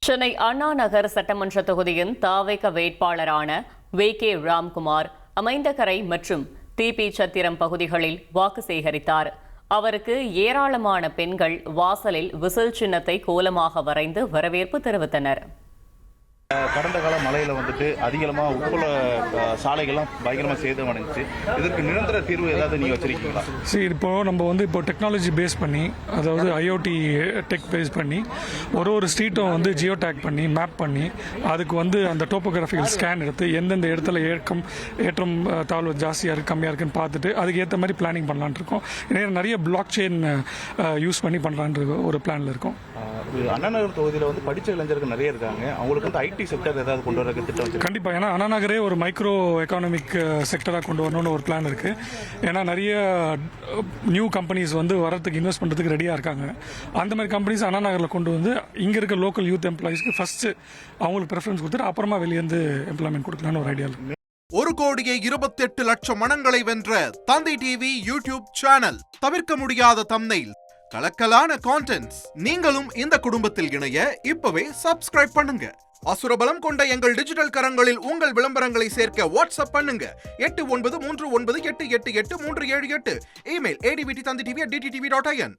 சென்னை அண்ணா நகர் சட்டமன்ற தொகுதியின் தாவேக வேட்பாளரான வே.கே. ராம்குமார் அமைந்தகரை மற்றும் டி.பி. சத்திரம் பகுதிகளில் வாக்கு சேகரித்தார். அவருக்கு ஏராளமான பெண்கள் வாசலில் விசில் சின்னத்தை கோலமாக வரைந்து வரவேற்பு தெரிவித்தனர். கடந்த கால மழையில் அதிகமாக உப்புல சாலைகள்லாம் பயங்கரமாக சேதமடைஞ்சிச்சு. இதற்கு நிரந்தர தீர்வு ஏதாவது நீங்கள் வச்சிருக்கீங்களா? சரி, இப்போ டெக்னாலஜி பேஸ் பண்ணி, அதாவது ஐஓடி டெக் பேஸ் பண்ணி ஒரு ஸ்ட்ரீட்டும் ஜியோ டேக் பண்ணி மேப் பண்ணி அதுக்கு அந்த டோப்போகிராஃபிக்கல் ஸ்கேன் எடுத்து எந்தெந்த இடத்துல ஏற்றம் தாழ்வு ஜாஸ்தியாக இருக்குது கம்மியாக இருக்குன்னு பார்த்துட்டு அதுக்கு ஏற்ற மாதிரி பிளானிங் பண்ணலான் இருக்கோம். நிறைய பிளாக் செயின் யூஸ் பண்ணி பண்ணலான் ஒரு பிளானில் இருக்கும். அண்ணா நகர் தொகுதியில் படித்த இளைஞர்கள் நிறைய இருக்காங்க. அவங்களுக்கு ஐடி செக்டர் ஏதாவது கொண்டு வர திட்டம்? கண்டிப்பாக. ஏன்னா அண்ணா நகரே ஒரு மைக்ரோ எக்கானமிக் செக்டராக கொண்டு வரணும்னு ஒரு பிளான் இருக்கு. ஏன்னா நிறைய நியூ கம்பெனிஸ் வரதுக்கு இன்வெஸ்ட் பண்ணுறதுக்கு ரெடியாக இருக்காங்க. அந்த மாதிரி கம்பெனிஸ் அண்ணா நகரில் கொண்டு இங்கே இருக்க லோக்கல் யூத் எம்ப்ளாயிஸ்க்கு ஃபர்ஸ்ட் அவங்களுக்கு ப்ரெஃபரன்ஸ் கொடுத்துட்டு அப்புறமா வெளியேந்து எம்ப்ளாய்மெண்ட் கொடுக்கலான்னு ஒரு ஐடியா இருக்கு. 1,28,00,000 மனங்களை வென்ற தந்தை டிவி யூடியூப் சேனல். தவிர்க்க முடியாத தம்ப்நெயில், கலக்கலான கான்டென்ட்ஸ். நீங்களும் இந்த குடும்பத்தில் இணைய இப்பவே சப்ஸ்கிரைப் பண்ணுங்க. அசுரபலம் கொண்ட எங்கள் டிஜிட்டல் கரங்களில் உங்கள் விளம்பரங்களை சேர்க்க வாட்ஸ்அப் பண்ணுங்க. 8939888838. Email advttv@dttv.in.